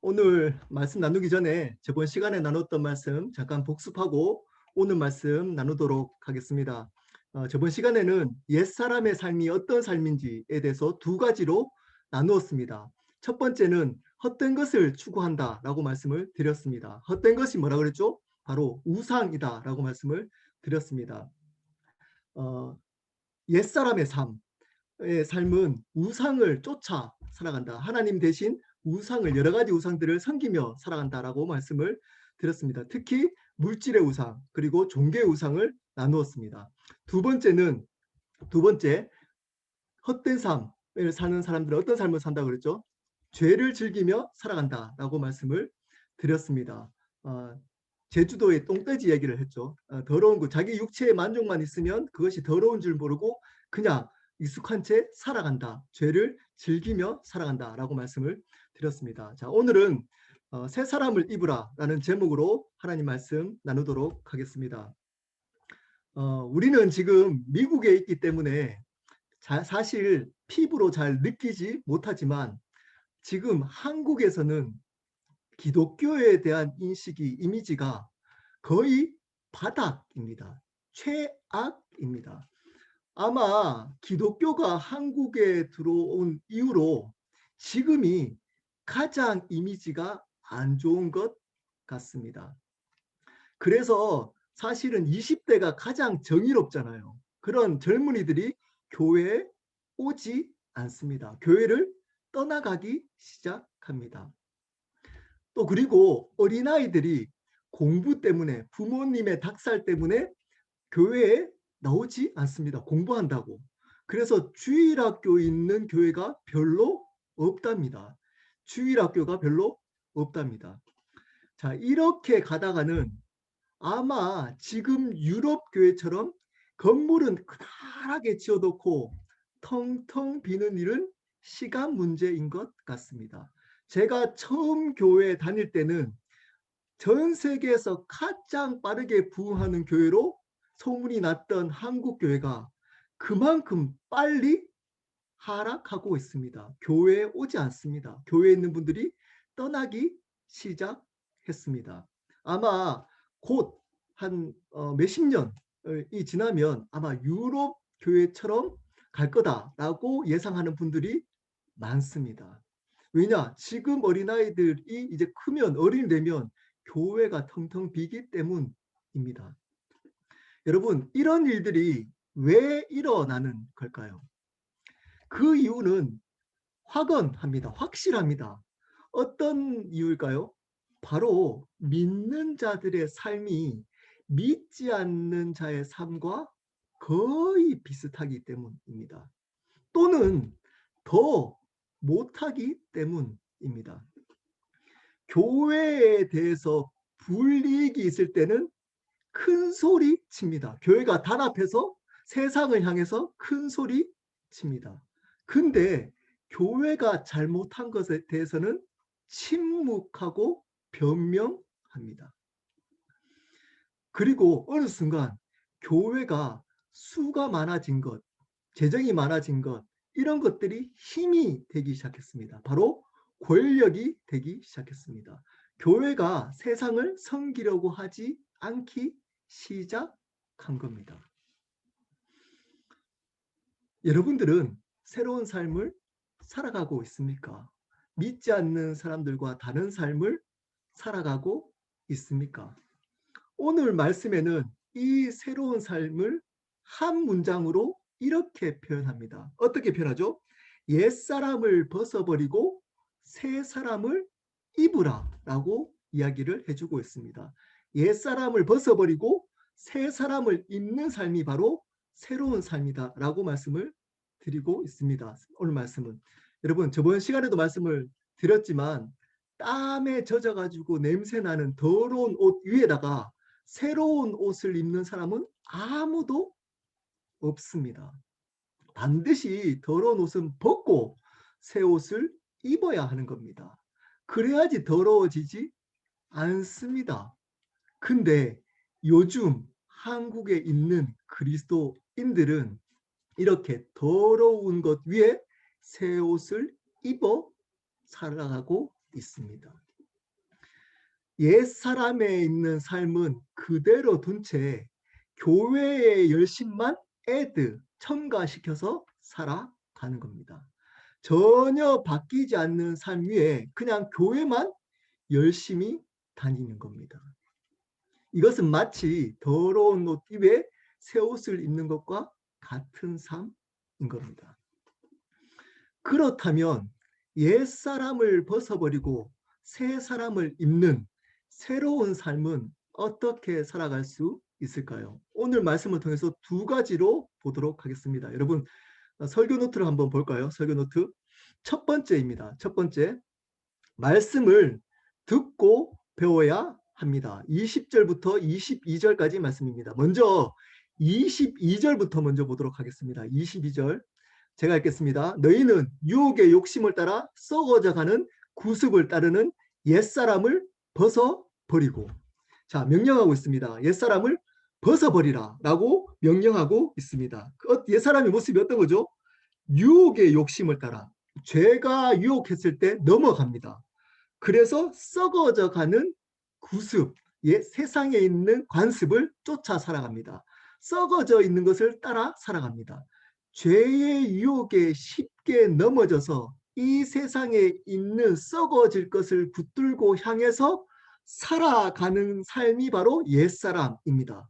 오늘 말씀 나누기 전에 저번 시간에 나눴던 말씀 잠깐 복습하고 오늘 말씀 나누도록 하겠습니다. 저번 시간에는 옛사람의 삶이 어떤 삶인지에 대해서 두 가지로 나누었습니다. 첫 번째는 헛된 것을 추구한다라고 말씀을 드렸습니다. 헛된 것이 뭐라 그랬죠? 바로 우상이다라고 말씀을 드렸습니다. 옛사람의 삶은 우상을 쫓아 살아간다. 하나님 대신 우상을 여러 가지 우상들을 섬기며 살아간다라고 말씀을 드렸습니다. 특히 물질의 우상 그리고 종교의 우상을 나누었습니다. 두 번째 헛된 삶을 사는 사람들은 어떤 삶을 산다고 그랬죠? 죄를 즐기며 살아간다라고 말씀을 드렸습니다. 제주도의 똥돼지 얘기를 했죠. 더러운 거 자기 육체의 만족만 있으면 그것이 더러운 줄 모르고 그냥 익숙한 채 살아간다. 죄를 즐기며 살아간다라고 말씀을 드렸습니다. 자, 오늘은 새 사람을 입으라라는 제목으로 하나님 말씀 나누도록 하겠습니다. 우리는 지금 미국에 있기 때문에 사실 피부로 잘 느끼지 못하지만 지금 한국에서는 기독교에 대한 인식이 이미지가 거의 바닥입니다. 최악입니다. 아마 기독교가 한국에 들어온 이후로 지금이 가장 이미지가 안 좋은 것 같습니다. 그래서 사실은 20대가 가장 정의롭잖아요. 그런 젊은이들이 교회에 오지 않습니다. 교회를 떠나가기 시작합니다. 또 그리고 어린아이들이 공부 때문에 부모님의 닭살 때문에 교회에 나오지 않습니다. 공부한다고. 그래서 주일학교 있는 교회가 별로 없답니다. 주일학교가 별로 없답니다. 자, 이렇게 가다가는 아마 지금 유럽 교회처럼 건물은 크다랗게 지어놓고 텅텅 비는 일은 시간 문제인 것 같습니다. 제가 처음 교회 다닐 때는 전 세계에서 가장 빠르게 부흥하는 교회로 소문이 났던 한국 교회가 그만큼 빨리 하락하고 있습니다. 교회에 오지 않습니다. 교회에 있는 분들이 떠나기 시작했습니다. 아마 곧 한 몇십 년이 지나면 아마 유럽 교회처럼 갈 거다라고 예상하는 분들이 많습니다. 왜냐? 지금 어린아이들이 이제 크면 어른이 되면 교회가 텅텅 비기 때문입니다. 여러분, 이런 일들이 왜 일어나는 걸까요? 그 이유는 확언합니다. 확실합니다. 어떤 이유일까요? 바로 믿는 자들의 삶이 믿지 않는 자의 삶과 거의 비슷하기 때문입니다. 또는 더 못하기 때문입니다. 교회에 대해서 불이익이 있을 때는 큰 소리 칩니다. 교회가 단합해서 세상을 향해서 큰 소리 칩니다. 근데 교회가 잘못한 것에 대해서는 침묵하고 변명합니다. 그리고 어느 순간 교회가 수가 많아진 것, 재정이 많아진 것, 이런 것들이 힘이 되기 시작했습니다. 바로 권력이 되기 시작했습니다. 교회가 세상을 섬기려고 하지 않기 시작한 겁니다. 여러분들은 새로운 삶을 살아가고 있습니까? 믿지 않는 사람들과 다른 삶을 살아가고 있습니까? 오늘 말씀에는 이 새로운 삶을 한 문장으로 이렇게 표현합니다. 어떻게 표현하죠? 옛사람을 벗어버리고 새 사람을 입으라 라고 이야기를 해주고 있습니다. 옛사람을 벗어버리고 새 사람을 입는 삶이 바로 새로운 삶이다 라고 말씀을 드리고 있습니다. 오늘 말씀은 여러분 저번 시간에도 말씀을 드렸지만 땀에 젖어가지고 냄새나는 더러운 옷 위에다가 새로운 옷을 입는 사람은 아무도 없습니다. 반드시 더러운 옷은 벗고 새 옷을 입어야 하는 겁니다. 그래야지 더러워지지 않습니다. 근데 요즘 한국에 있는 그리스도인들은 이렇게 더러운 것 위에 새 옷을 입어 살아가고 있습니다. 옛사람에 있는 삶은 그대로 둔 채 교회의 열심만 첨가시켜서 살아가는 겁니다. 전혀 바뀌지 않는 삶 위에 그냥 교회만 열심히 다니는 겁니다. 이것은 마치 더러운 옷 위에 새 옷을 입는 것과 같은 삶인 겁니다. 그렇다면 옛사람을 벗어버리고 새 사람을 입는 새로운 삶은 어떻게 살아갈 수 있을까요? 오늘 말씀을 통해서 두 가지로 보도록 하겠습니다. 여러분, 설교 노트를 한번 볼까요? 설교 노트. 첫 번째입니다. 첫 번째, 말씀을 듣고 배워야 합니다. 20절부터 22절까지 말씀입니다. 먼저 22절부터 먼저 보도록 하겠습니다. 22절 제가 읽겠습니다. 너희는 유혹의 욕심을 따라 썩어져가는 구습을 따르는 옛사람을 벗어버리고, 자, 명령하고 있습니다. 옛사람을 벗어버리라 라고 명령하고 있습니다. 옛사람의 모습이 어떤 거죠? 유혹의 욕심을 따라 죄가 유혹했을 때 넘어갑니다. 그래서 썩어져 가는 구습, 세상에 있는 관습을 쫓아 살아갑니다. 썩어져 있는 것을 따라 살아갑니다. 죄의 유혹에 쉽게 넘어져서 이 세상에 있는 썩어질 것을 붙들고 향해서 살아가는 삶이 바로 옛사람입니다.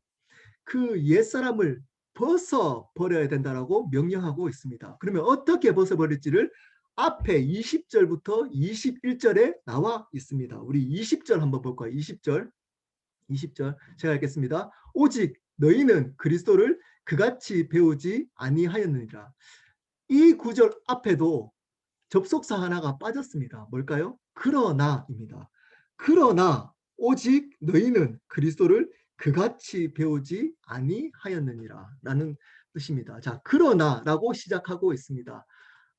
그 옛사람을 벗어버려야 된다라고 명령하고 있습니다. 그러면 어떻게 벗어버릴지를 앞에 20절부터 21절에 나와 있습니다. 우리 20절 한번 볼까요? 20절. 20절 제가 읽겠습니다. 오직 너희는 그리스도를 그같이 배우지 아니하였느니라. 이 구절 앞에도 접속사 하나가 빠졌습니다. 뭘까요? 그러나입니다. 그러나 오직 너희는 그리스도를 그같이 배우지 아니하였느니라 라는 뜻입니다. 자, 그러나라고 시작하고 있습니다.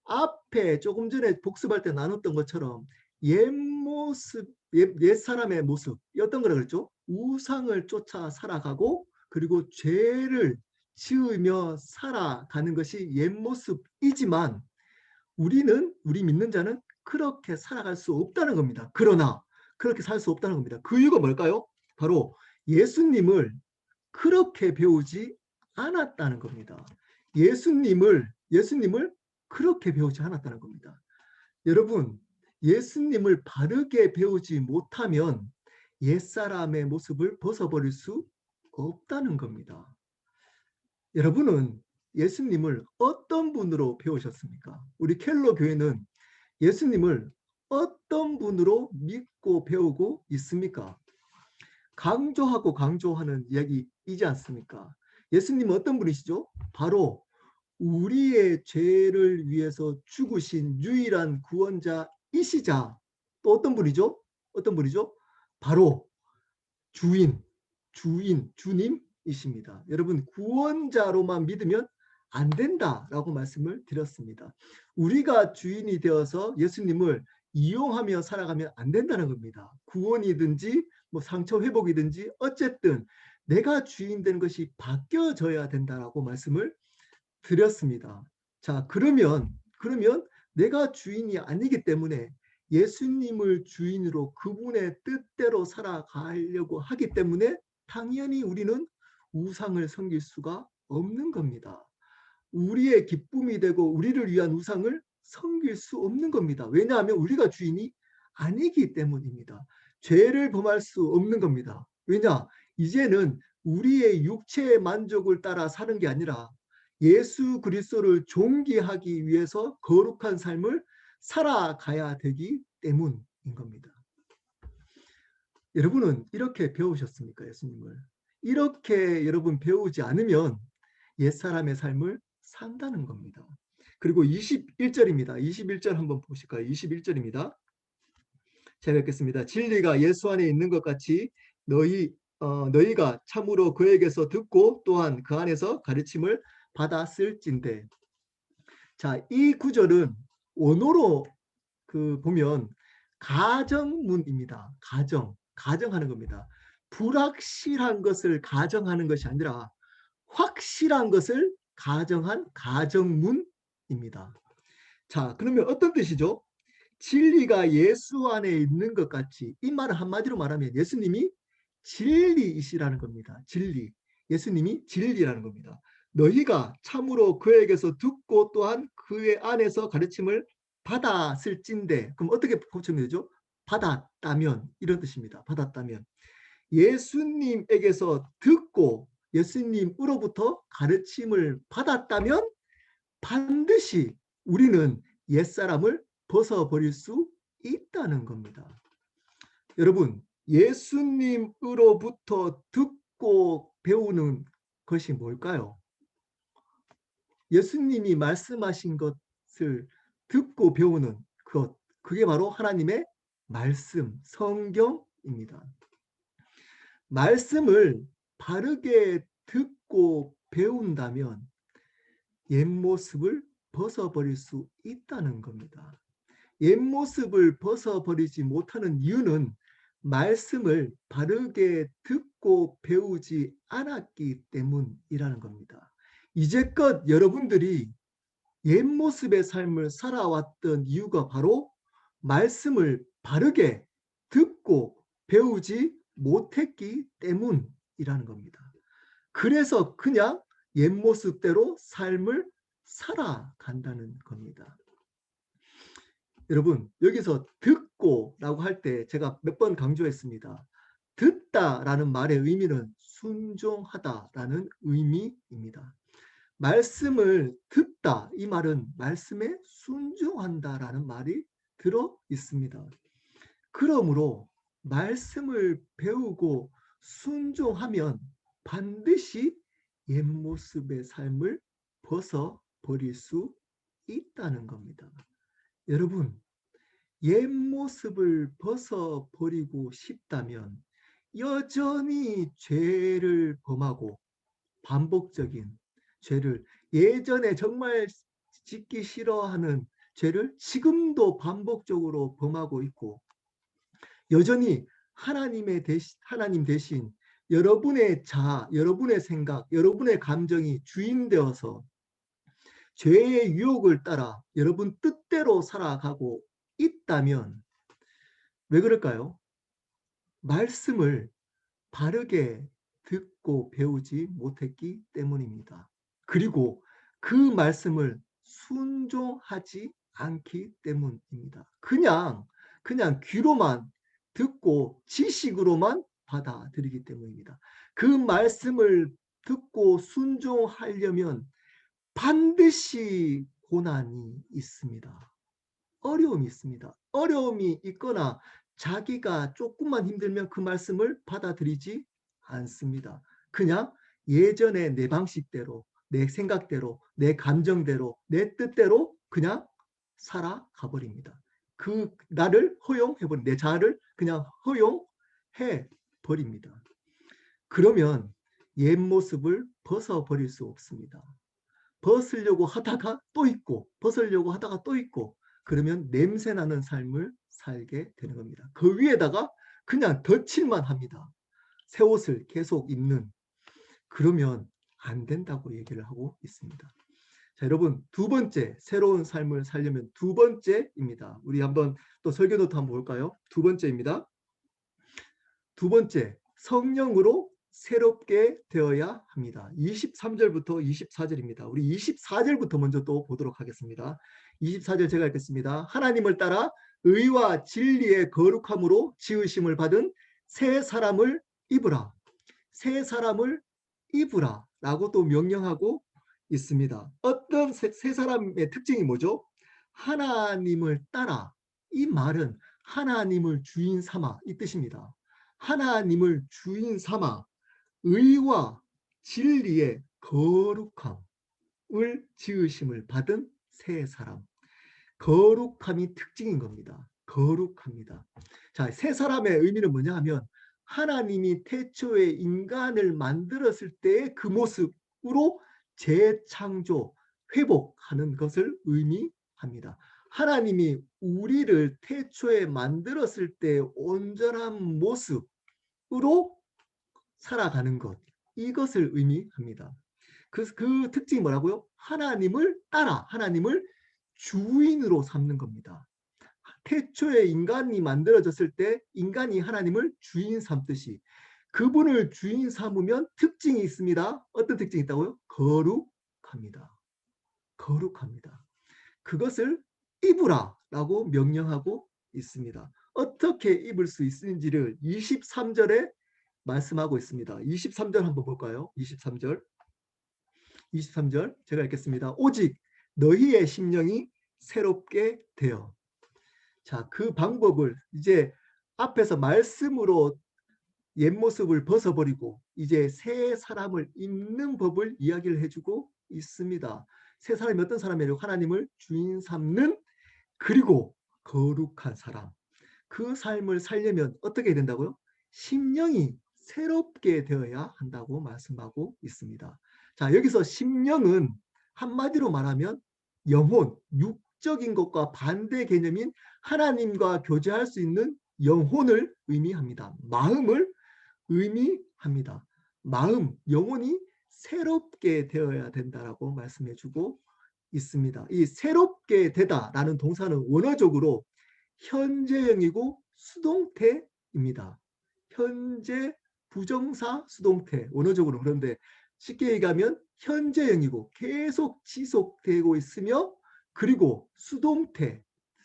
앞에 조금 전에 복습할 때 나눴던 것처럼 옛 모습, 옛 사람의 모습, 어떤 거라 그랬죠? 우상을 쫓아 살아가고 그리고 죄를 지으며 살아가는 것이 옛 모습이지만 우리 믿는 자는 그렇게 살아갈 수 없다는 겁니다. 그러나 그렇게 살 수 없다는 겁니다. 그 이유가 뭘까요? 바로 예수님을 그렇게 배우지 않았다는 겁니다. 예수님을 그렇게 배우지 않았다는 겁니다. 여러분, 예수님을 바르게 배우지 못하면 옛사람의 모습을 벗어버릴 수 없다는 겁니다. 여러분은 예수님을 어떤 분으로 배우셨습니까? 우리 켈로 교회는 예수님을 어떤 분으로 믿고 배우고 있습니까? 강조하고 강조하는 이야기이지 않습니까? 예수님은 어떤 분이시죠? 바로 우리의 죄를 위해서 죽으신 유일한 구원자이시자 또 어떤 분이죠? 어떤 분이죠? 바로 주님이십니다. 여러분, 구원자로만 믿으면 안 된다라고 말씀을 드렸습니다. 우리가 주인이 되어서 예수님을 이용하며 살아가면 안 된다는 겁니다. 구원이든지 뭐 상처 회복이든지 어쨌든 내가 주인 되는 것이 바뀌어져야 된다라고 말씀을 드렸습니다. 자, 그러면 내가 주인이 아니기 때문에 예수님을 주인으로 그분의 뜻대로 살아가려고 하기 때문에 당연히 우리는 우상을 섬길 수가 없는 겁니다. 우리의 기쁨이 되고 우리를 위한 우상을 섬길 수 없는 겁니다. 왜냐하면 우리가 주인이 아니기 때문입니다. 죄를 범할 수 없는 겁니다. 왜냐? 이제는 우리의 육체의 만족을 따라 사는 게 아니라 예수 그리스도를 존귀하기 위해서 거룩한 삶을 살아가야 되기 때문인 겁니다. 여러분은 이렇게 배우셨습니까? 예수님을. 이렇게 여러분 배우지 않으면 옛사람의 삶을 산다는 겁니다. 그리고 21절입니다. 21절 한번 보실까요? 21절입니다. 제가 읽겠습니다. 진리가 예수 안에 있는 것 같이 너희가 참으로 그에게서 듣고 또한 그 안에서 가르침을 받았을진대. 자, 이 구절은 원어로 보면 가정문입니다. 가정하는 겁니다. 불확실한 것을 가정하는 것이 아니라 확실한 것을 가정한 가정문입니다. 자, 그러면 어떤 뜻이죠? 진리가 예수 안에 있는 것 같이, 이 말은 한마디로 말하면 예수님이 진리이시라는 겁니다. 진리. 예수님이 진리라는 겁니다. 너희가 참으로 그에게서 듣고 또한 그의 안에서 가르침을 받았을진데, 그럼 어떻게 고치면 되죠? 받았다면, 이런 뜻입니다. 받았다면. 예수님에게서 듣고 예수님으로부터 가르침을 받았다면 반드시 우리는 옛사람을 벗어버릴 수 있다는 겁니다. 여러분, 예수님으로부터 듣고 배우는 것이 뭘까요? 예수님이 말씀하신 것을 듣고 배우는 것, 그게 바로 하나님의 말씀, 성경입니다. 말씀을 바르게 듣고 배운다면 옛 모습을 벗어버릴 수 있다는 겁니다. 옛 모습을 벗어버리지 못하는 이유는 말씀을 바르게 듣고 배우지 않았기 때문이라는 겁니다. 이제껏 여러분들이 옛 모습의 삶을 살아왔던 이유가 바로 말씀을 바르게 듣고 배우지 못했기 때문이라는 겁니다. 그래서 그냥 옛 모습대로 삶을 살아간다는 겁니다. 여러분, 여기서 듣고라고 할 때 제가 몇 번 강조했습니다. 듣다라는 말의 의미는 순종하다라는 의미입니다. 말씀을 듣다, 이 말은 말씀에 순종한다라는 말이 들어 있습니다. 그러므로 말씀을 배우고 순종하면 반드시 옛 모습의 삶을 벗어버릴 수 있다는 겁니다. 여러분, 옛 모습을 벗어버리고 싶다면 여전히 죄를 범하고 반복적인 죄를, 예전에 정말 짓기 싫어하는 죄를 지금도 반복적으로 범하고 있고, 여전히 하나님 대신 여러분의 자아, 여러분의 생각, 여러분의 감정이 주인 되어서 죄의 유혹을 따라 여러분 뜻대로 살아가고 있다면 왜 그럴까요? 말씀을 바르게 듣고 배우지 못했기 때문입니다. 그리고 그 말씀을 순종하지 않기 때문입니다. 그냥 귀로만 듣고 지식으로만 받아들이기 때문입니다. 그 말씀을 듣고 순종하려면 반드시 고난이 있습니다. 어려움이 있습니다. 어려움이 있거나 자기가 조금만 힘들면 그 말씀을 받아들이지 않습니다. 그냥 예전의 내 방식대로, 내 생각대로, 내 감정대로, 내 뜻대로 그냥 살아가 버립니다. 그 나를 허용해버린, 내 자아를 그냥 허용해 버립니다. 그러면 옛 모습을 벗어버릴 수 없습니다. 벗으려고 하다가 또 있고, 벗으려고 하다가 또 있고, 그러면 냄새나는 삶을 살게 되는 겁니다. 그 위에다가 그냥 덧칠만 합니다. 새 옷을 계속 입는. 그러면 안 된다고 얘기를 하고 있습니다. 자, 여러분, 두 번째, 새로운 삶을 살려면 두 번째입니다. 우리 한번 또 설교 노트 한번 볼까요? 두 번째입니다. 두 번째, 성령으로 새롭게 되어야 합니다. 23절부터 24절입니다. 우리 24절부터 먼저 또 보도록 하겠습니다. 24절 제가 읽겠습니다. 하나님을 따라 의와 진리의 거룩함으로 지으심을 받은 새 사람을 입으라. 새 사람을 입으라 라고 또 명령하고 있습니다. 어떤 새 사람의 특징이 뭐죠? 하나님을 따라. 이 말은 하나님을 주인 삼아, 이 뜻입니다. 하나님을 주인 삼아 의와 진리의 거룩함을 지으심을 받은 새 사람. 거룩함이 특징인 겁니다. 거룩합니다. 자, 새 사람의 의미는 뭐냐 하면 하나님이 태초에 인간을 만들었을 때의 그 모습으로 재창조, 회복하는 것을 의미합니다. 하나님이 우리를 태초에 만들었을 때 온전한 모습으로 살아가는 것, 이것을 의미합니다. 그 특징이 뭐라고요? 하나님을 따라, 하나님을 주인으로 삼는 겁니다. 태초에 인간이 만들어졌을 때 인간이 하나님을 주인 삼듯이 그분을 주인 삼으면 특징이 있습니다. 어떤 특징이 있다고요? 거룩합니다. 거룩합니다. 그것을 입으라라고 명령하고 있습니다. 어떻게 입을 수 있는지를 23절에 말씀하고 있습니다. 23절 한번 볼까요? 23절. 23절 제가 읽겠습니다. 오직 너희의 심령이 새롭게 되어. 자, 그 방법을 이제 앞에서 말씀으로 옛 모습을 벗어버리고 이제 새 사람을 입는 법을 이야기를 해주고 있습니다. 새 사람이 어떤 사람이에요? 하나님을 주인 삼는 그리고 거룩한 사람. 그 삶을 살려면 어떻게 해야 된다고요? 심령이 새롭게 되어야 한다고 말씀하고 있습니다. 자, 여기서 심령은 한마디로 말하면 영혼, 육적인 것과 반대 개념인 하나님과 교제할 수 있는 영혼을 의미합니다. 마음을 의미합니다. 마음, 영혼이 새롭게 되어야 된다라고 말씀해주고 있습니다. 이 새롭게 되다라는 동사는 원어적으로 현재형이고 수동태입니다. 현재 부정사 수동태 원어적으로. 그런데 쉽게 얘기하면 현재형이고 계속 지속되고 있으며 그리고 수동태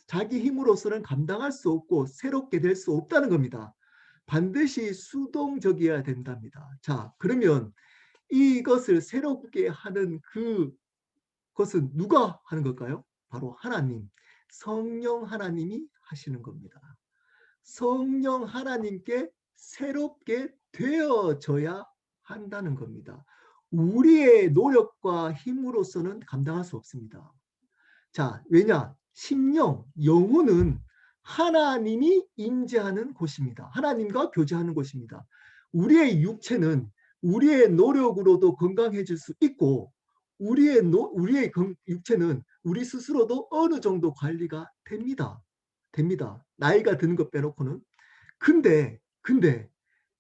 자기 힘으로서는 감당할 수 없고 새롭게 될 수 없다는 겁니다. 반드시 수동적이어야 된답니다. 자, 그러면 이것을 새롭게 하는 그것은 누가 하는 걸까요? 바로 하나님, 성령 하나님이 하시는 겁니다. 성령 하나님께 새롭게 되어져야 한다는 겁니다. 우리의 노력과 힘으로서는 감당할 수 없습니다. 자, 왜냐? 심령, 영혼은 하나님이 임재하는 곳입니다. 하나님과 교제하는 곳입니다. 우리의 육체는 우리의 노력으로도 건강해질 수 있고 우리의 육체는 우리 스스로도 어느 정도 관리가 됩니다. 나이가 드는 것 빼놓고는. 근데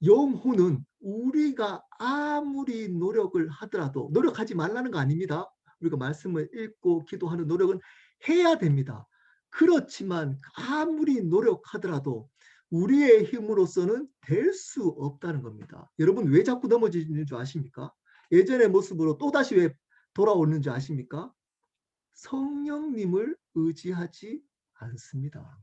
영혼은 우리가 아무리 노력을 하더라도 노력하지 말라는 거 아닙니다. 우리가 말씀을 읽고 기도하는 노력은 해야 됩니다. 그렇지만 아무리 노력하더라도 우리의 힘으로서는 될 수 없다는 겁니다. 여러분 왜 자꾸 넘어지는 줄 아십니까? 예전의 모습으로 또다시 왜 돌아오는 줄 아십니까? 성령님을 의지하지 않습니다.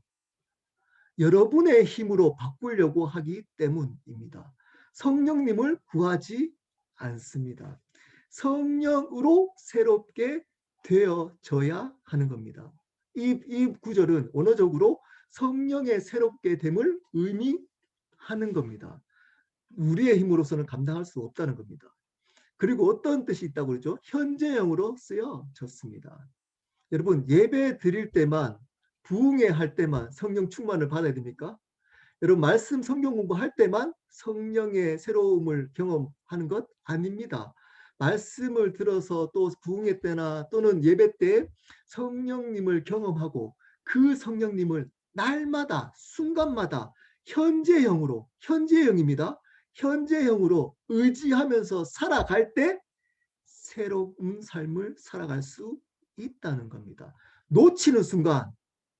여러분의 힘으로 바꾸려고 하기 때문입니다. 성령님을 구하지 않습니다. 성령으로 새롭게 되어져야 하는 겁니다. 이 구절은 원어적으로 성령의 새롭게 됨을 의미하는 겁니다. 우리의 힘으로서는 감당할 수 없다는 겁니다. 그리고 어떤 뜻이 있다고 그러죠? 현재형으로 쓰여졌습니다. 여러분 예배 드릴 때만 부흥회 할 때만 성령 충만을 받아야 됩니까? 여러분 말씀 성경 공부할 때만 성령의 새로움을 경험하는 것 아닙니다. 말씀을 들어서 또 부흥회 때나 또는 예배 때 성령님을 경험하고 그 성령님을 날마다 순간마다 현재형입니다. 현재형으로 의지하면서 살아갈 때 새로운 삶을 살아갈 수 있다는 겁니다. 놓치는 순간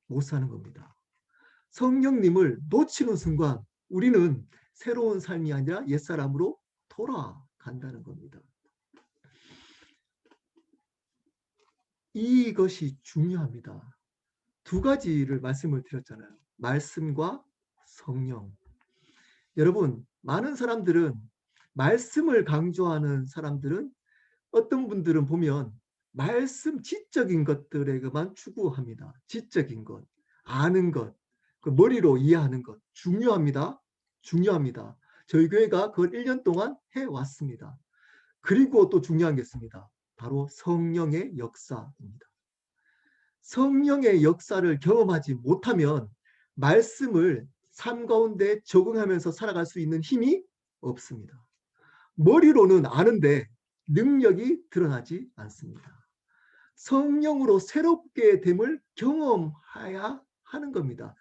못 사는 겁니다. 성령님을 놓치는 순간 우리는 새로운 삶이 아니라 옛사람으로 돌아간다는 겁니다. 이것이 중요합니다. 두 가지를 말씀을 드렸잖아요. 말씀과 성령. 여러분 많은 사람들은 말씀을 강조하는 사람들은 어떤 분들은 보면 말씀 지적인 것들에게만 추구합니다. 지적인 것, 아는 것, 그 머리로 이해하는 것 중요합니다. 중요합니다. 저희 교회가 그걸 1년 동안 해왔습니다. 그리고 또 중요한 게 있습니다. 바로 성령의 역사입니다. 성령의 역사를 경험하지 못하면 말씀을 삶 가운데 적응하면서 살아갈 수 있는 힘이 없습니다. 머리로는 아는데 능력이 드러나지 않습니다. 성령으로 새롭게 됨을 경험해야 하는 겁니다.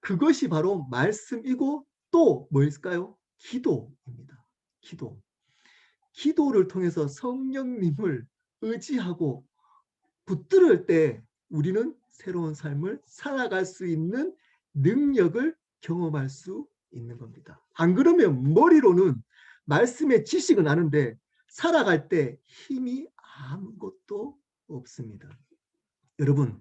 그것이 바로 말씀이고 또 뭐일까요? 기도입니다. 기도를 통해서 성령님을 의지하고 붙들을 때 우리는 새로운 삶을 살아갈 수 있는 능력을 경험할 수 있는 겁니다. 안 그러면 머리로는 말씀의 지식은 아는데 살아갈 때 힘이 아무것도 없습니다. 여러분,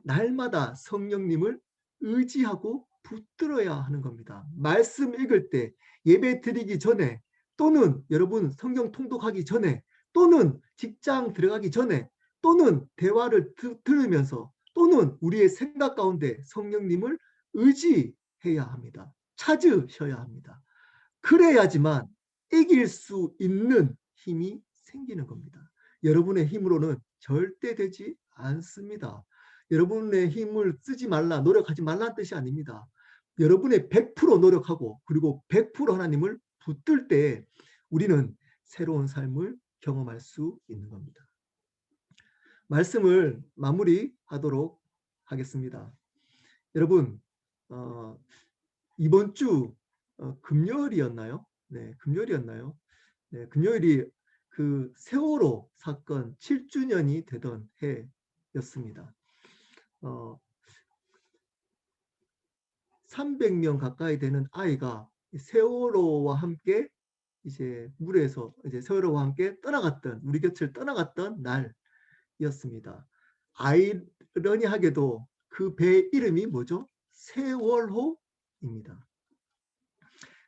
날마다 성령님을 의지하고 붙들어야 하는 겁니다. 말씀 읽을 때, 예배 드리기 전에, 또는 여러분 성경 통독하기 전에, 또는 직장 들어가기 전에, 또는 대화를 들으면서, 또는 우리의 생각 가운데 성령님을 의지해야 합니다. 찾으셔야 합니다. 그래야지만 이길 수 있는 힘이 생기는 겁니다. 여러분의 힘으로는 절대 되지 않습니다. 여러분의 힘을 쓰지 말라, 노력하지 말라는 뜻이 아닙니다. 여러분의 100% 노력하고 그리고 100% 하나님을 붙들 때 우리는 새로운 삶을 경험할 수 있는 겁니다. 말씀을 마무리하도록 하겠습니다. 여러분, 이번 주 금요일이었나요? 네, 금요일이었나요? 네, 금요일이 그 세월호 사건 7주년이 되던 해였습니다. 300명 가까이 되는 아이가 세월호와 함께 이제 물에서 이제 세월호와 함께 떠나갔던, 우리 곁을 떠나갔던 날이었습니다. 아이러니하게도 그 배 이름이 뭐죠? 세월호입니다.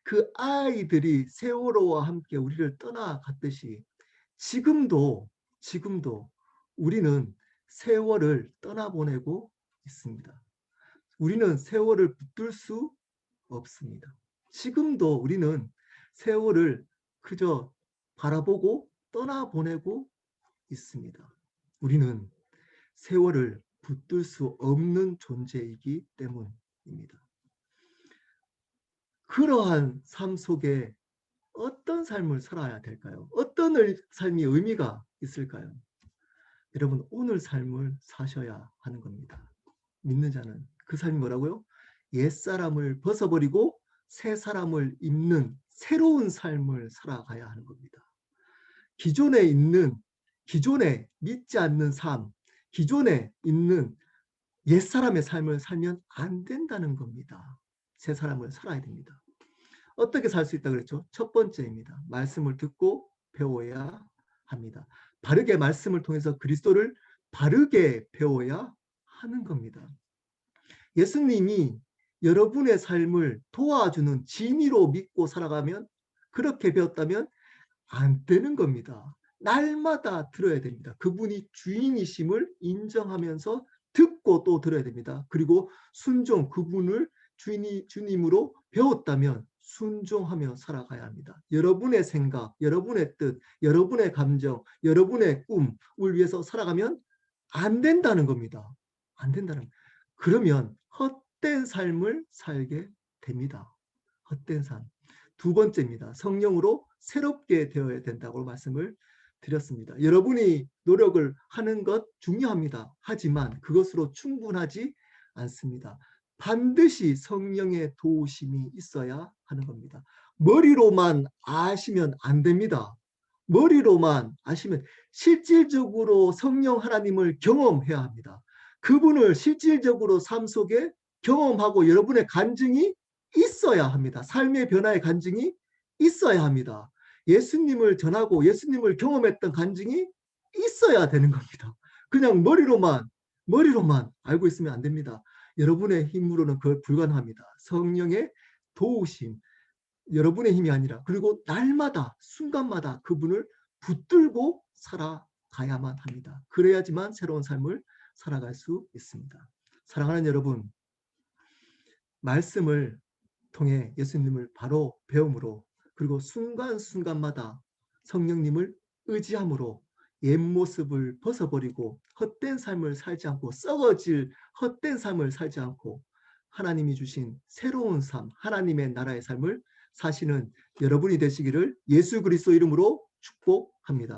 그 아이들이 세월호와 함께 우리를 떠나갔듯이 지금도 우리는 세월을 떠나보내고 있습니다. 우리는 세월을 붙들 수 없습니다. 지금도 우리는 세월을 그저 바라보고 떠나보내고 있습니다. 우리는 세월을 붙들 수 없는 존재이기 때문입니다. 그러한 삶 속에 어떤 삶을 살아야 될까요? 어떤 삶이 의미가 있을까요? 여러분, 오늘 삶을 사셔야 하는 겁니다. 믿는 자는 그 삶이 뭐라고요? 옛사람을 벗어버리고 새 사람을 입는 새로운 삶을 살아가야 하는 겁니다. 기존에 믿지 않는 삶, 기존에 있는 옛사람의 삶을 살면 안 된다는 겁니다. 새 사람을 살아야 됩니다. 어떻게 살 수 있다 그랬죠? 첫 번째입니다. 말씀을 듣고 배워야 합니다. 바르게 말씀을 통해서 그리스도를 바르게 배워야 하는 겁니다. 예수님이 여러분의 삶을 도와주는 진리로 믿고 살아가면, 그렇게 배웠다면 안 되는 겁니다. 날마다 들어야 됩니다. 그분이 주인이심을 인정하면서 듣고 또 들어야 됩니다. 그리고 순종, 그분을 주님으로 배웠다면 순종하며 살아가야 합니다. 여러분의 생각, 여러분의 뜻, 여러분의 감정, 여러분의 꿈을 위해서 살아가면 안 된다는 겁니다. 안 된다는 겁니다. 그러면 헛된 삶을 살게 됩니다. 헛된 삶. 두 번째입니다. 성령으로 새롭게 되어야 된다고 말씀을 드렸습니다. 여러분이 노력을 하는 것 중요합니다. 하지만 그것으로 충분하지 않습니다. 반드시 성령의 도우심이 있어야 하는 겁니다. 머리로만 아시면 안 됩니다. 머리로만 아시면 실질적으로 성령 하나님을 경험해야 합니다. 그분을 실질적으로 삶 속에 경험하고 여러분의 간증이 있어야 합니다. 삶의 변화의 간증이 있어야 합니다. 예수님을 전하고 예수님을 경험했던 간증이 있어야 되는 겁니다. 그냥 머리로만 알고 있으면 안 됩니다. 여러분의 힘으로는 그걸 불가능합니다. 성령의 도우심, 여러분의 힘이 아니라, 그리고 날마다 순간마다 그분을 붙들고 살아가야만 합니다. 그래야지만 새로운 삶을 살아갈 수 있습니다. 사랑하는 여러분, 말씀을 통해 예수님을 바로 배움으로, 그리고 순간순간마다 성령님을 의지함으로 옛 모습을 벗어버리고 헛된 삶을 살지 않고, 썩어질 헛된 삶을 살지 않고 하나님이 주신 새로운 삶, 하나님의 나라의 삶을 사시는 여러분이 되시기를 예수 그리스도 이름으로 축복합니다.